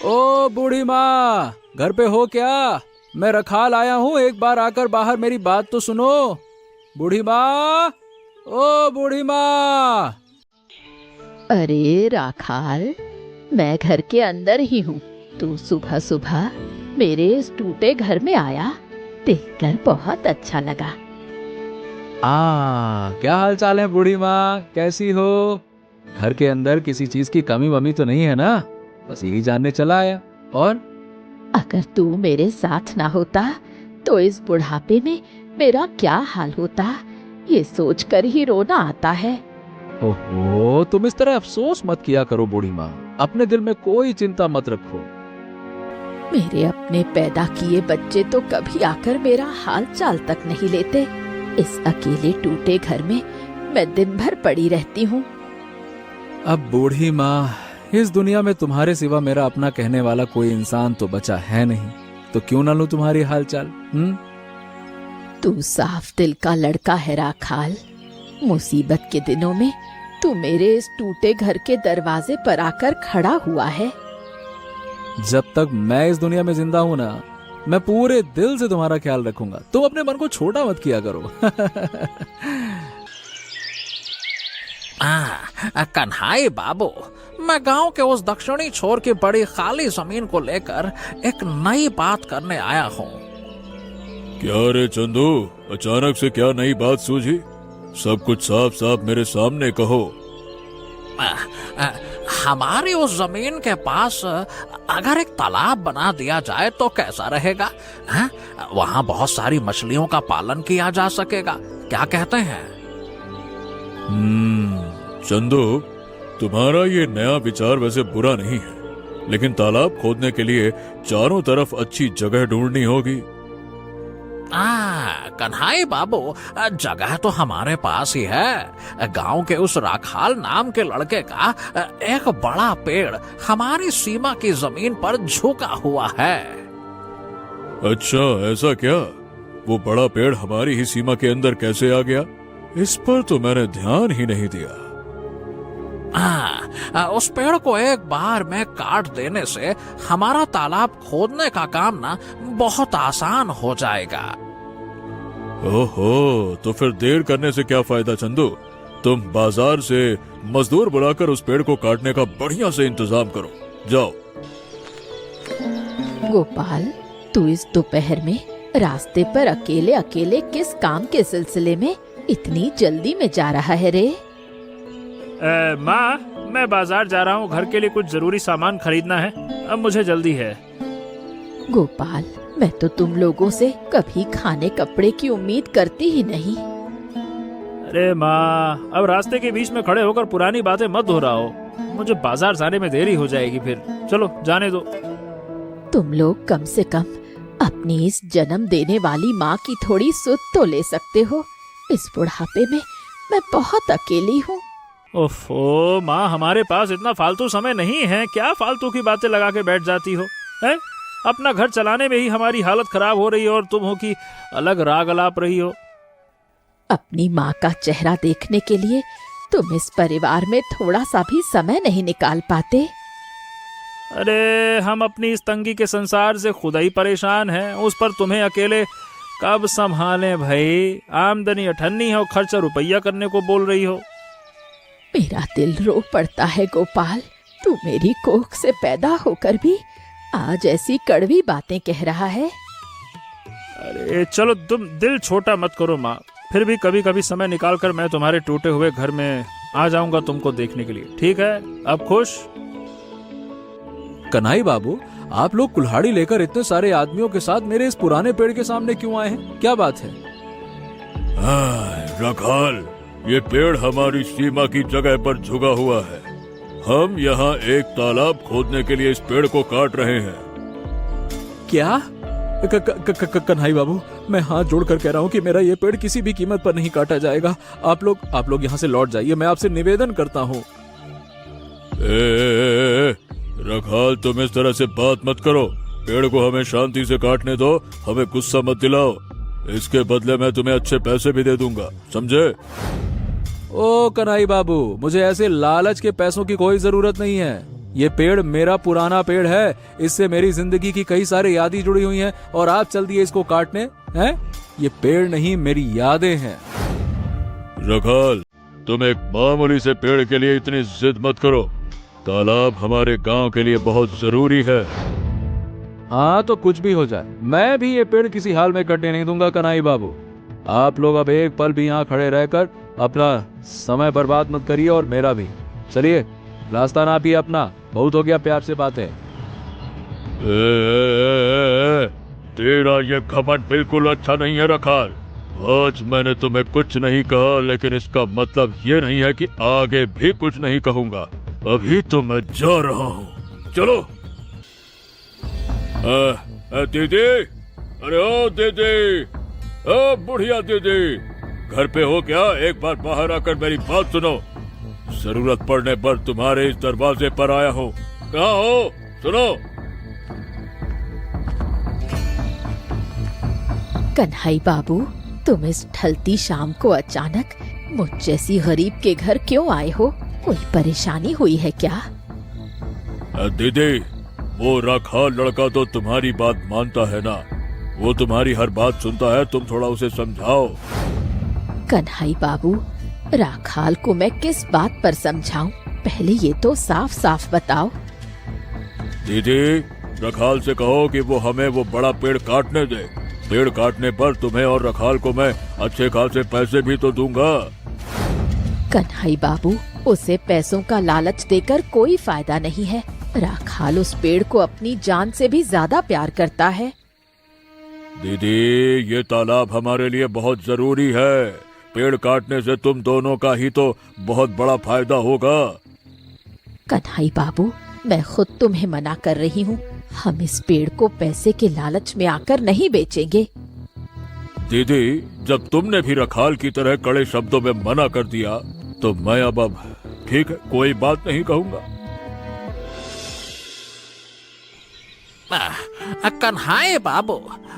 ओ बूढ़ी माँ, घर पे हो क्या? मैं रखाल आया हूँ, एक बार आकर बाहर मेरी बात तो सुनो। बूढ़ी माँ, ओ बूढ़ी माँ। अरे राखाल, मैं घर के अंदर ही हूँ। तू सुबह सुबह मेरे इस टूटे घर में आया, देखकर बहुत अच्छा लगा। क्या हाल चाल है बूढ़ी माँ, कैसी हो? घर के अंदर किसी चीज की कमी वमी तो नहीं है ना? बस यही जानने चला आया। और अगर तू मेरे साथ ना होता तो इस बुढ़ापे में मेरा क्या हाल होता, ये सोचकर ही रोना आता है। ओहो, तुम इस तरह अफसोस मत किया करो बूढ़ी माँ, अपने दिल में कोई चिंता मत रखो। मेरे अपने पैदा किए बच्चे तो कभी आकर मेरा हाल चाल तक नहीं लेते। इस अकेले टूटे घर में मैं दिन भर पड़ी रहती हूँ। अब बूढ़ी माँ, इस दुनिया में तुम्हारे सिवा मेरा अपना कहने वाला कोई इंसान तो बचा है नहीं, तो क्यों ना लूं तुम्हारी हालचाल? तू साफ दिल का लड़का है राखाल। मुसीबत के दिनों में तू मेरे इस टूटे घर के दरवाजे पर आकर खड़ा हुआ है। जब तक मैं इस दुनिया में जिंदा हूं ना, मैं पूरे दिल से तुम्हारा ख्याल रखूंगा। तुम अपने मन को छोटा मत किया करो। कन्हाई बाबू, मैं गांव के उस दक्षिणी छोर की बड़ी खाली जमीन को लेकर एक नई बात करने आया हूँ। क्या रे चंदू, अचानक से क्या नई बात सूझी? सब कुछ साफ साफ मेरे सामने कहो। हमारी उस जमीन के पास अगर एक तालाब बना दिया जाए तो कैसा रहेगा? वहाँ बहुत सारी मछलियों का पालन किया जा सकेगा, क्या कहते हैं? चंदू, तुम्हारा ये नया विचार वैसे बुरा नहीं है, लेकिन तालाब खोदने के लिए चारों तरफ अच्छी जगह ढूंढनी होगी। कन्हाई बाबू, जगह तो हमारे पास ही है। गांव के उस राखाल नाम के लड़के का एक बड़ा पेड़ हमारी सीमा की जमीन पर झुका हुआ है। अच्छा, ऐसा क्या? वो बड़ा पेड़ हमारी ही सीमा के अंदर कैसे आ गया? इस पर तो मैंने ध्यान ही नहीं दिया। उस पेड़ को एक बार में काट देने से हमारा तालाब खोदने का काम ना बहुत आसान हो जाएगा। ओहो, तो फिर देर करने से क्या फायदा चंदू? तुम बाजार से मजदूर बुलाकर उस पेड़ को काटने का बढ़िया से इंतजाम करो। जाओ। गोपाल, तू इस दोपहर में रास्ते पर अकेले अकेले किस काम के सिलसिले में इतनी जल्दी में जा रहा है रे? माँ, मैं बाजार जा रहा हूँ, घर के लिए कुछ जरूरी सामान खरीदना है, अब मुझे जल्दी है। गोपाल, मैं तो तुम लोगों से कभी खाने कपड़े की उम्मीद करती ही नहीं। अरे माँ, अब रास्ते के बीच में खड़े होकर पुरानी बातें मत दोहराओ, मुझे बाजार जाने में देरी हो जाएगी फिर। चलो जाने दो। तुम लोग कम से कम अपनी इस जन्म देने वाली माँ की थोड़ी सुध तो ले सकते हो। इस बुढ़ापे में मैं बहुत अकेली हूँ। ओफो माँ, हमारे पास इतना फालतू समय नहीं है, क्या फालतू की बातें लगा के बैठ जाती हो? हैं? अपना घर चलाने में ही हमारी हालत खराब हो रही है और तुम हो कि अलग राग अलाप रही हो। अपनी माँ का चेहरा देखने के लिए तुम इस परिवार में थोड़ा सा भी समय नहीं निकाल पाते? अरे हम अपनी इस तंगी के संसार से खुद ही परेशान हैं, उस पर तुम्हें अकेले कब संभालें भाई? आमदनी अठन्नी है और खर्चा रुपया करने को बोल रही हो। मेरा दिल रो पड़ता है गोपाल, तू मेरी कोख से पैदा होकर भी आज ऐसी कड़वी बातें कह रहा है। अरे चलो तुम दिल छोटा मत करो माँ, फिर भी कभी कभी समय निकाल कर मैं तुम्हारे टूटे हुए घर में आ जाऊंगा तुमको देखने के लिए, ठीक है? अब खुश? कन्हाई बाबू, आप लोग कुल्हाड़ी लेकर इतने सारे आदमियों के साथ मेरे इस पुराने पेड़ के सामने क्यों आए हैं? क्या बात है? राखाल, ये पेड़ हमारी सीमा की जगह पर झुका हुआ है। हम यहाँ एक तालाब खोदने के लिए इस पेड़ को काट रहे हैं। क्या? कन्हाई बाबू, मैं हाथ जोड़कर कह रहा हूँ कि मेरा ये पेड़ किसी भी कीमत पर नहीं काटा जाएगा। आप लोग यहाँ से लौट जाइए, मैं आपसे निवेदन करता हूँ। राखाल, तुम इस तरह से बात मत करो। पेड़ को हमें शांति से काटने दो, हमें गुस्सा मत दिलाओ। इसके बदले मैं तुम्हें अच्छे पैसे भी दे दूंगा, समझे? ओ कन्हाई बाबू, मुझे ऐसे लालच के पैसों की कोई जरूरत नहीं है। ये पेड़ मेरा पुराना पेड़ है, इससे मेरी जिंदगी की कई सारी यादें जुड़ी हुई हैं और आप चल दिए इसको काटने हैं। ये पेड़ नहीं, मेरी यादें हैं। रखाल, तुम एक मामूली से पेड़ के लिए इतनी जिद मत करो। तालाब हमारे गांव के लिए बहुत जरूरी है। हाँ तो कुछ भी हो जाए, मैं भी ये पेड़ किसी हाल में कटने नहीं दूंगा कन्हई बाबू। आप लोग अब एक पल भी यहाँ खड़े रहकर अपना समय बर्बाद मत करिए और मेरा भी। चलिए रास्ता नापिए अपना, बहुत हो गया प्यार से बातें। तेरा ये घमंड बिल्कुल अच्छा नहीं है रखाल। आज मैंने तुम्हें कुछ नहीं कहा, लेकिन इसका मतलब ये नहीं है कि आगे भी कुछ नहीं कहूंगा। अभी तो मैं जा रहा हूँ, चलो। दीदी, अरे ओ दीदी, ओ बुढ़िया दीदी, घर पे हो क्या? एक बार बाहर आकर मेरी बात सुनो। जरूरत पड़ने पर तुम्हारे इस दरवाजे पर आया हूँ। कहाँ हो? सुनो। कन्हई बाबू, तुम इस ढलती शाम को अचानक मुझ जैसी गरीब के घर क्यों आए हो? कोई परेशानी हुई है क्या? दीदी, वो राखाल लड़का तो तुम्हारी बात मानता है ना, वो तुम्हारी हर बात सुनता है, तुम थोड़ा उसे समझाओ। कन्हई बाबू, राखाल को मैं किस बात पर समझाऊं? पहले ये तो साफ साफ बताओ। दीदी, राखाल से कहो कि वो हमें वो बड़ा पेड़ काटने दे। पेड़ काटने पर तुम्हें और राखाल को मैं अच्छे खासे पैसे भी तो दूंगा। कन्हई बाबू, उसे पैसों का लालच देकर कोई फायदा नहीं है। राखाल उस पेड़ को अपनी जान से भी ज्यादा प्यार करता है। दीदी, ये तालाब हमारे लिए बहुत जरूरी है। पेड़ काटने से तुम दोनों का ही तो बहुत बड़ा फायदा होगा। कन्हई बाबू, मैं खुद तुम्हें मना कर रही हूँ। हम इस पेड़ को पैसे के लालच में आकर नहीं बेचेंगे। दीदी, जब तुमने भी राखाल की तरह कड़े शब्दों में मना कर दिया तो मैं अब ठीक है, कोई बात नहीं कहूंगा। कन्हई बाबू,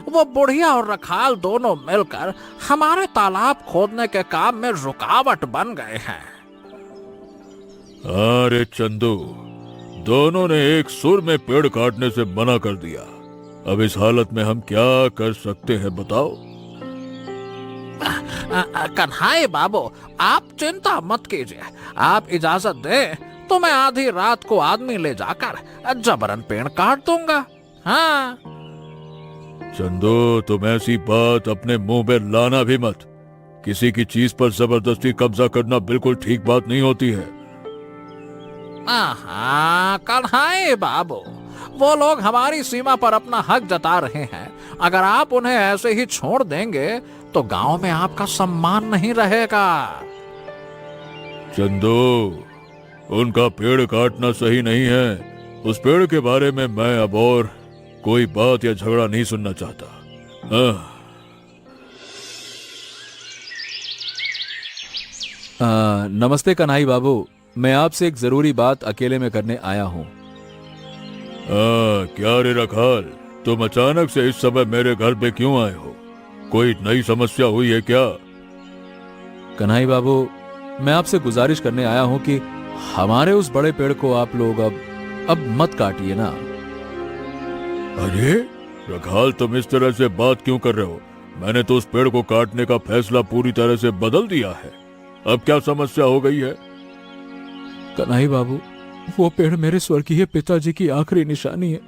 वो बुढ़िया और रखाल दोनों मिलकर हमारे तालाब खोदने के काम में रुकावट बन गए हैं। अरे चंदू, दोनों ने एक सुर में पेड़ काटने से मना कर दिया। अब इस हालत में हम क्या कर सकते हैं बताओ? कन्हई बाबू, आप चिंता मत कीजिए। आप इजाजत दें तो मैं आधी रात को आदमी ले जाकर जबरन पेड़ काट दूंगा। हाँ। चंदू, तुम ऐसी बात अपने मुंह में लाना भी मत। किसी की चीज पर जबरदस्ती कब्जा करना बिल्कुल ठीक बात नहीं होती है। कन्हई बाबू, वो लोग हमारी सीमा पर अपना हक जता रहे हैं। अगर आप उन्हें ऐसे ही छोड़ देंगे तो गांव में आपका सम्मान नहीं रहेगा। चंदू, उनका पेड़ काटना सही नहीं है। उस पेड़ के बारे में मैं अब और कोई बात या झगड़ा नहीं सुनना चाहता। नमस्ते कन्हई बाबू, मैं आपसे एक जरूरी बात अकेले में करने आया हूँ। क्या रे राखाल, तुम अचानक से इस समय मेरे घर पे क्यों आए हो? कोई नई समस्या हुई है क्या? कन्हई बाबू, मैं आपसे गुजारिश करने आया हूँ कि हमारे उस बड़े पेड़ को आप लोग अब मत काटिए ना। अरे राखाल, तुम इस तरह से बात क्यों कर रहे हो? मैंने तो उस पेड़ को काटने का फैसला पूरी तरह से बदल दिया है। अब क्या समस्या हो गई है? कन्हई बाबू, वो पेड़ मेरे स्वर्गीय पिताजी की आखिरी निशानी है।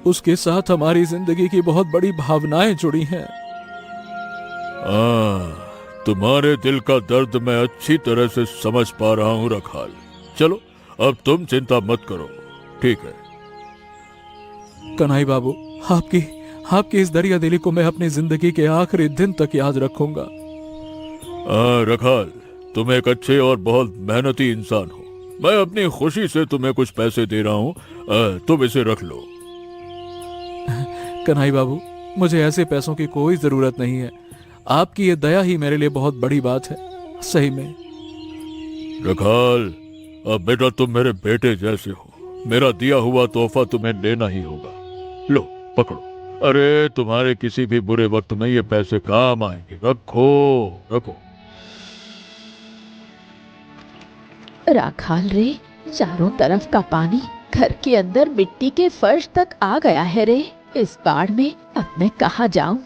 उसके साथ हमारी जिंदगी की बहुत बड़ी भावनाएं जुड़ी हैं। तुम्हारे दिल का दर्द मैं अच्छी तरह से समझ पा रहा हूँ राखाल। चलो, अब तुम चिंता मत करो, ठीक है? कन्हई बाबू, आपकी इस दरिया दिली को मैं अपनी जिंदगी के आखिरी दिन तक याद रखूंगा। राखाल, तुम एक अच्छे और बहुत मेहनती इंसान हो। मैं अपनी खुशी से तुम्हें कुछ पैसे दे रहा हूँ, तुम इसे रख लो। कन्हई बाबू, मुझे ऐसे पैसों की कोई जरूरत नहीं है। आपकी ये दया ही मेरे लिए बहुत बड़ी बात है, सही में। राखाल, अब बेटा तुम मेरे बेटे जैसे हो। मेरा दिया हुआ तोहफा तुम्हें लेना ही होगा। लो, पकड़ो। अरे, तुम्हारे किसी भी बुरे वक्त में ये पैसे काम आएंगे। रखो रखो। राखाल रे, चारों तरफ का पानी घर के अंदर मिट्टी के फर्श तक आ गया है रे। इस बाढ़ में अब मैं कहाँ जाऊं?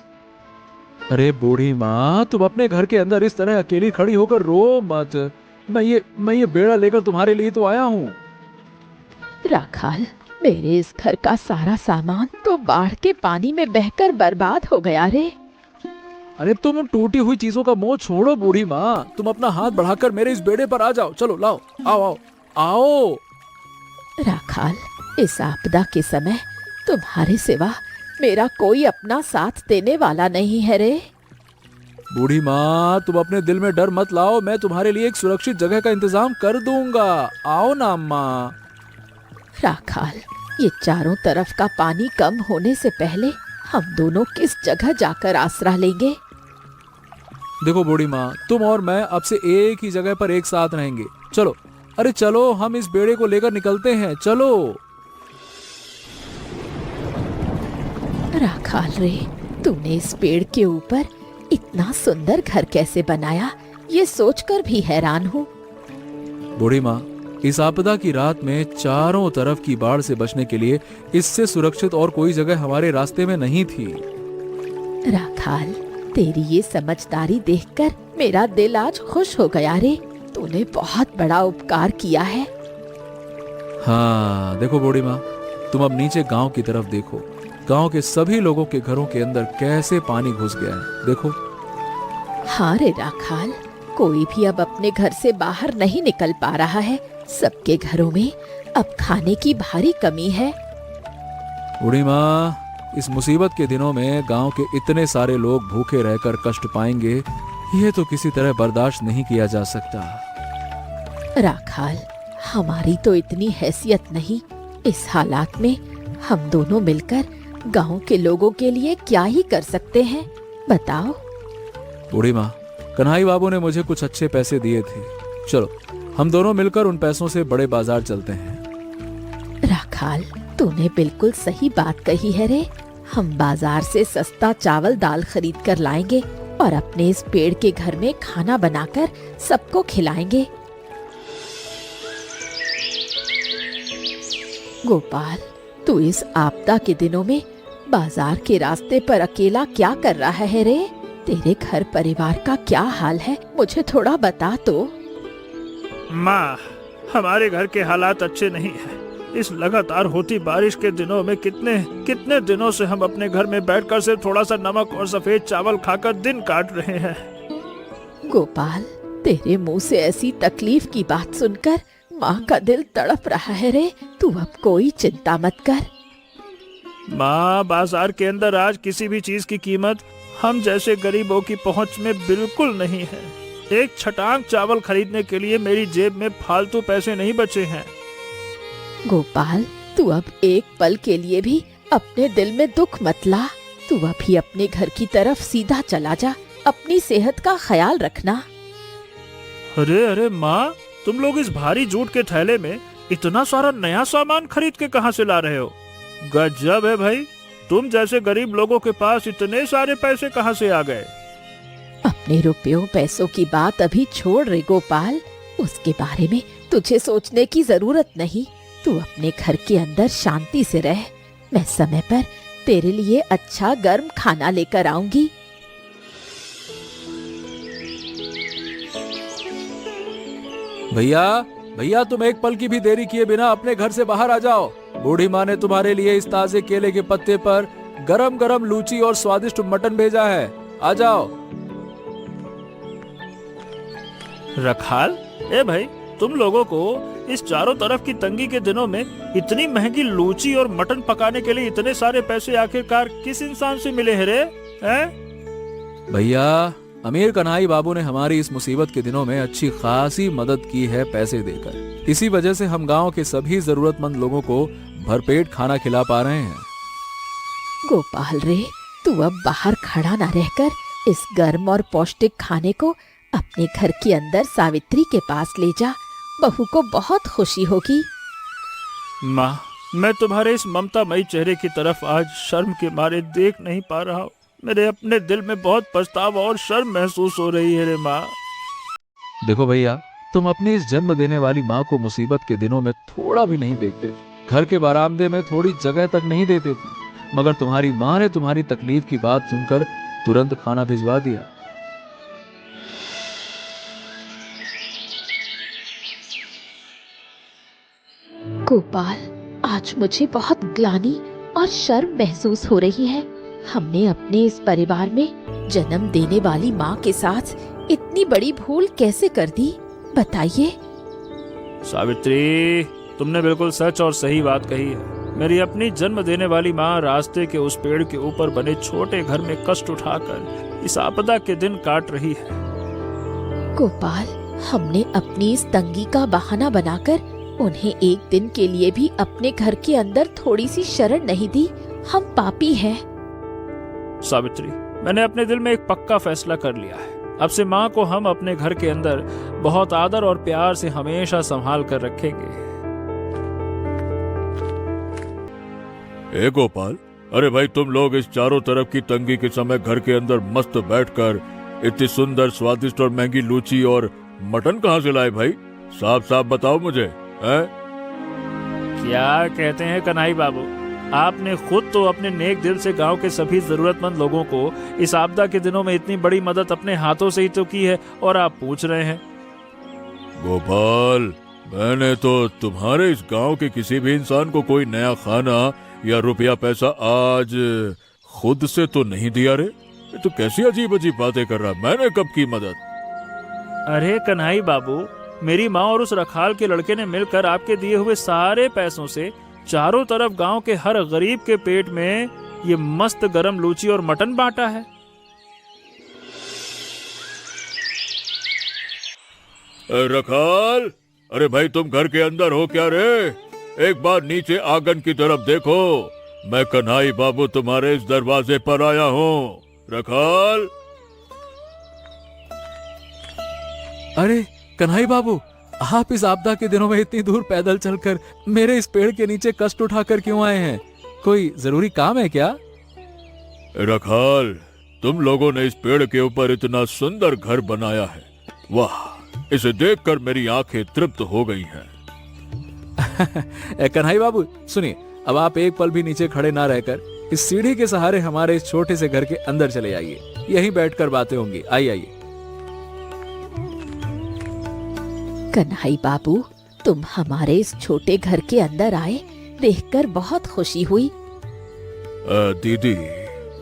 अरे बूढ़ी माँ, तुम अपने घर के अंदर इस तरह अकेली खड़ी होकर रो मत। मैं ये बेड़ा लेकर तुम्हारे लिए तो आया हूँ। राखाल, मेरे इस घर का सारा सामान तो बाढ़ के पानी में बहकर बर्बाद हो गया रे। अरे तुम उन टूटी हुई चीजों का मोह छोड़ो बूढ़ी माँ, तुम अपना हाथ बढ़ाकर मेरे इस बेड़े पर आ जाओ। चलो लाओ, आओ आओ आओ। राखाल, इस आपदा के समय तुम्हारे सिवा मेरा कोई अपना साथ देने वाला नहीं है रे। बूढ़ी माँ, तुम अपने दिल में डर मत लाओ, मैं तुम्हारे लिए एक सुरक्षित जगह का इंतजाम कर दूंगा। आओ ना अम्मा। राखाल, ये चारों तरफ का पानी कम होने से पहले हम दोनों किस जगह जाकर आसरा लेंगे? देखो बूढ़ी माँ, तुम और मैं अब से एक ही जगह पर एक साथ रहेंगे। चलो, अरे चलो, हम इस बेड़े को लेकर निकलते हैं। चलो। राखाल रे, तूने इस पेड़ के ऊपर इतना सुंदर घर कैसे बनाया, ये सोचकर भी हैरान हूँ। बूढ़ी माँ, इस आपदा की रात में चारों तरफ की बाढ़ से बचने के लिए इससे सुरक्षित और कोई जगह हमारे रास्ते में नहीं थी। राखाल, तेरी ये समझदारी देखकर मेरा दिल आज खुश हो गया रे। तूने बहुत बड़ा उपकार किया है। हाँ देखो बूढ़ी माँ, तुम अब नीचे गांव की तरफ देखो। गांव के सभी लोगों के घरों के अंदर कैसे पानी घुस गया है, देखो। हाँ रे राखाल, कोई भी अब अपने घर से बाहर नहीं निकल पा रहा है। सबके घरों में अब खाने की भारी कमी है। बूढ़ी माँ, इस मुसीबत के दिनों में गांव के इतने सारे लोग भूखे रहकर कष्ट पाएंगे, ये तो किसी तरह बर्दाश्त नहीं किया जा सकता। राखाल, हमारी तो इतनी हैसियत नहीं। इस हालात में हम दोनों मिलकर गांव के लोगों के लिए क्या ही कर सकते हैं, बताओ। बूढ़ी माँ, कन्हई बाबू ने मुझे कुछ अच्छे पैसे दिए थे। चलो, हम दोनों मिलकर उन पैसों से बड़े बाजार चलते हैं। राखाल, तूने बिल्कुल सही बात कही है रे। हम बाजार से सस्ता चावल दाल खरीद कर लाएंगे और अपने इस पेड़ के घर में खाना बनाकर सबको खिलाएंगे। गोपाल, तू इस आपदा के दिनों में बाजार के रास्ते पर अकेला क्या कर रहा है रे? तेरे घर परिवार का क्या हाल है, मुझे थोड़ा बता तो। माँ, हमारे घर के हालात अच्छे नहीं हैं। इस लगातार होती बारिश के दिनों में कितने दिनों से हम अपने घर में बैठकर सिर्फ थोड़ा सा नमक और सफेद चावल खाकर दिन काट रहे हैं। गोपाल, तेरे मुंह से ऐसी तकलीफ की बात सुनकर माँ का दिल तड़प रहा है रे। तू अब कोई चिंता मत कर। माँ, बाजार के अंदर आज किसी भी चीज की कीमत हम जैसे गरीबों की पहुंच में बिल्कुल नहीं है। एक छटांग चावल खरीदने के लिए मेरी जेब में फालतू पैसे नहीं बचे हैं। गोपाल, तू अब एक पल के लिए भी अपने दिल में दुख मत ला। तू अभी अपने घर की तरफ सीधा चला जा। अपनी सेहत का ख्याल रखना। अरे अरे माँ, तुम लोग इस भारी जूट के थैले में इतना सारा नया सामान खरीद के कहाँ से ला रहे हो? गजब है भाई, तुम जैसे गरीब लोगों के पास इतने सारे पैसे कहाँ से आ गए? अपने रुपयों पैसों की बात अभी छोड़ रे गोपाल, उसके बारे में तुझे सोचने की जरूरत नहीं। तू अपने घर के अंदर शांति से रह। मैं समय पर तेरे लिए अच्छा गर्म खाना लेकर आऊंगी। भैया भैया, तुम एक पल की भी देरी किए बिना अपने घर से बाहर आ जाओ। बूढ़ी माँ ने तुम्हारे लिए इस ताजे केले के पत्ते पर गरम गरम लूची और स्वादिष्ट मटन भेजा है। आ जाओ। रखाल, ए भाई, तुम लोगों को इस चारों तरफ की तंगी के दिनों में इतनी महंगी लूची और मटन पकाने के लिए इतने सारे पैसे आखिरकार किस इंसान से मिले हैं रे? हैं? भैया, अमीर कन्हई बाबू ने हमारी इस मुसीबत के दिनों में अच्छी खासी मदद की है पैसे देकर। इसी वजह से हम गांव के सभी जरूरतमंद लोगों को भरपेट खाना खिला पा रहे हैं। गोपाल रे, तू अब बाहर खड़ा न रहकर इस गर्म और पौष्टिक खाने को अपने घर के अंदर सावित्री के पास ले जा। बहू को बहुत खुशी होगी। माँ, मैं तुम्हारे इस ममतामयी चेहरे की तरफ आज शर्म के मारे देख नहीं पा रहा हूँ। मेरे अपने दिल में बहुत पछतावा और शर्म महसूस हो रही है रे माँ। देखो भैया, तुम अपनी इस जन्म देने वाली माँ को मुसीबत के दिनों में थोड़ा भी नहीं देखते। घर के बरामदे में थोड़ी जगह तक नहीं देते थे, मगर तुम्हारी माँ ने तुम्हारी तकलीफ की बात सुनकर तुरंत खाना भिजवा दिया। गोपाल, आज मुझे बहुत ग्लानि और शर्म महसूस हो रही है। हमने अपने इस परिवार में जन्म देने वाली माँ के साथ इतनी बड़ी भूल कैसे कर दी, बताइए। सावित्री, तुमने बिल्कुल सच और सही बात कही है। मेरी अपनी जन्म देने वाली माँ रास्ते के उस पेड़ के ऊपर बने छोटे घर में कष्ट उठाकर इस आपदा के दिन काट रही है। गोपाल, हमने अपनी इस तंगी का बहाना बनाकर उन्हें एक दिन के लिए भी अपने घर के अंदर थोड़ी सी शरण नहीं दी। हम पापी हैं। सावित्री, मैंने अपने दिल में एक पक्का फैसला कर लिया है। अब से माँ को हम अपने घर के अंदर बहुत आदर और प्यार से हमेशा संभाल कर रखेंगे। ए गोपाल, अरे भाई तुम लोग इस चारों तरफ की तंगी के समय घर के अंदर मस्त बैठकर इतनी सुंदर स्वादिष्ट और महंगी लूची और मटन कहाँ से लाए भाई? साफ साफ बताओ मुझे, हैं? क्या कहते हैं कन्हई बाबू, आपने खुद तो अपने नेक दिल से गांव के सभी जरूरतमंद लोगों को इस आपदा के दिनों में इतनी बड़ी मदद अपने हाथों से ही तो की है, और आप पूछ रहे हैं? गोपाल, मैंने तो तुम्हारे इस गांव के किसी भी इंसान को कोई नया खाना या रुपया पैसा आज खुद से तो नहीं दिया रे। ये तो कैसी अजीब अजीब बातें कर रहा है। मैंने कब की मदद? अरे कन्हई बाबू, मेरी माँ और उस रखाल के लड़के ने मिलकर आपके दिए हुए सारे पैसों से चारों तरफ गांव के हर गरीब के पेट में ये मस्त गरम लूची और मटन बांटा है। रखाल, अरे भाई तुम घर के अंदर हो क्या रे? एक बार नीचे आंगन की तरफ देखो, मैं कन्हई बाबू तुम्हारे इस दरवाजे पर आया हूँ। रखाल। अरे कन्हई बाबू, आप इस आपदा के दिनों में इतनी दूर पैदल चलकर मेरे इस पेड़ के नीचे कष्ट उठाकर क्यों आए हैं? कोई जरूरी काम है क्या? रखाल, तुम लोगों ने इस पेड़ के ऊपर इतना सुंदर घर बनाया है, वाह, इसे देखकर मेरी आंखें तृप्त हो गई हैं। कन्हई बाबू सुनिए, अब आप एक पल भी नीचे खड़े ना रहकर इस सीढ़ी के सहारे हमारे इस छोटे से घर के अंदर चले आइए। यहीं बैठकर बातें होंगी। आइए आइए। कन्हई बाबू, तुम हमारे इस छोटे घर के अंदर आए, देखकर बहुत खुशी हुई। दीदी,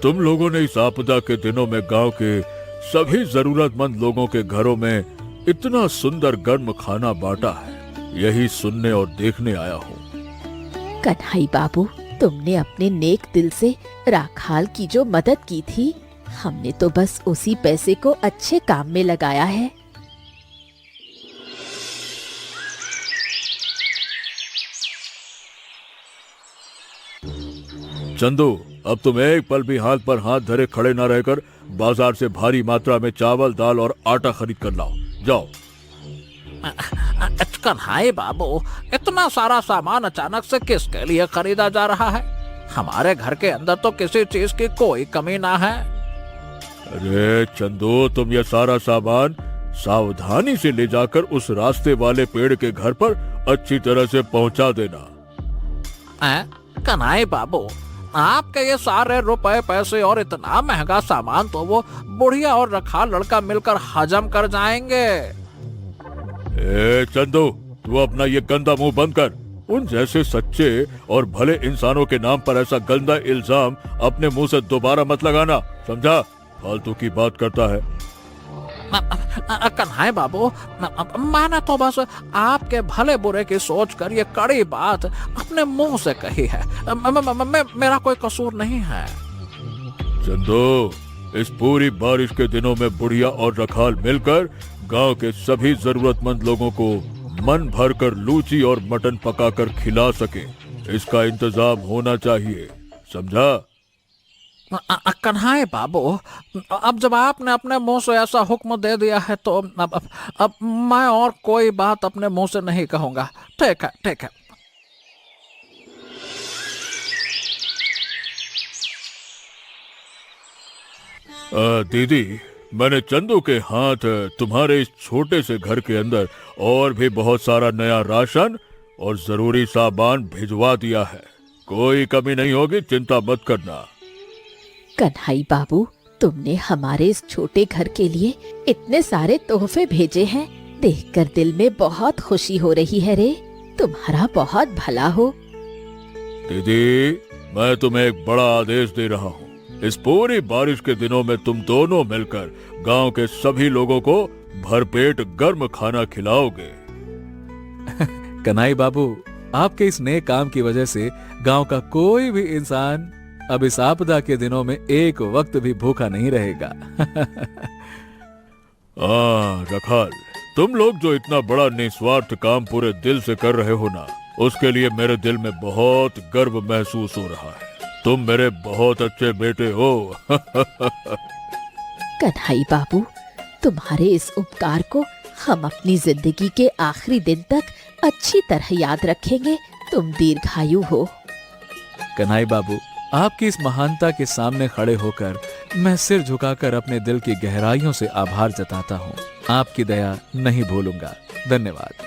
तुम लोगों ने इस आपदा के दिनों में गांव के सभी जरूरतमंद लोगों के घरों में इतना सुंदर गर्म खाना बांटा है, यही सुनने और देखने आया हूँ। कन्हई बाबू, तुमने अपने नेक दिल से राखाल की जो मदद की थी, हमने तो बस उसी पैसे को अच्छे काम में लगाया है। चंदू, अब तुम एक पल भी हाथ पर हाथ धरे खड़े न रहकर बाजार से भारी मात्रा में चावल, दाल और आटा खरीद कर लाओ। जाओ। कन्हई बाबू, इतना सारा सामान अचानक से किसके लिए खरीदा जा रहा है? हमारे घर के अंदर तो किसी चीज की कोई कमी ना है। अरे चंदू, तुम ये सारा सामान सावधानी से ले जाकर उस रास्ते वाले पेड़ के घर पर अच्छी तरह से पहुंचा देना। कन्हई बाबू, आपके ये सारे रुपए पैसे और इतना महंगा सामान तो वो बुढ़िया और रखाल लड़का मिलकर हजम कर जाएंगे। ए चंदू, तू अपना ये गंदा मुंह बंद कर। उन जैसे सच्चे और भले इंसानों के नाम पर ऐसा गंदा इल्जाम अपने मुंह से दोबारा मत लगाना, समझा? फालतू की बात करता है। कन्हई बाबू, मैंने तो बस आपके भले बुरे की सोच कर ये कड़ी बात अपने मुंह से कही है। मेरा कोई कसूर नहीं है। चंदू, इस पूरी बारिश के दिनों में बुढ़िया और रखाल मिलकर गांव के सभी जरूरतमंद लोगों को मन भर कर लूची और मटन पकाकर खिला सके, इसका इंतजाम होना चाहिए, समझा? कन्हई बाबू, अब जब आपने अपने मुंह से ऐसा हुक्म दे दिया है तो अब मैं और कोई बात अपने मुंह से नहीं कहूंगा। ठीक है, ठीक है। दीदी, मैंने चंदू के हाथ तुम्हारे इस छोटे से घर के अंदर और भी बहुत सारा नया राशन और जरूरी सामान भिजवा दिया है। कोई कमी नहीं होगी, चिंता मत करना। कन्हई बाबू, तुमने हमारे इस छोटे घर के लिए इतने सारे तोहफे भेजे हैं, देखकर दिल में बहुत खुशी हो रही है रे। तुम्हारा बहुत भला हो। दीदी, मैं तुम्हें एक बड़ा आदेश दे रहा हूँ। इस पूरी बारिश के दिनों में तुम दोनों मिलकर गांव के सभी लोगों को भरपेट गर्म खाना खिलाओगे। कन्हई बाबू, आपके इस नए काम की वजह से गांव का कोई भी इंसान अब इस आपदा के दिनों में एक वक्त भी भूखा नहीं रहेगा। रखाल, तुम लोग जो इतना बड़ा निस्वार्थ काम पूरे दिल से कर रहे हो ना, उसके लिए मेरे दिल में बहुत गर्व महसूस हो रहा है। तुम मेरे बहुत अच्छे बेटे हो। कन्हई बाबू, तुम्हारे इस उपकार को हम अपनी जिंदगी के आखिरी दिन तक अच्छी तरह याद रखेंगे। तुम दीर्घायु हो। कन्हई बाबू, आपकी इस महानता के सामने खड़े होकर मैं सिर झुकाकर अपने दिल की गहराइयों से आभार जताता हूँ। आपकी दया नहीं भूलूंगा। धन्यवाद।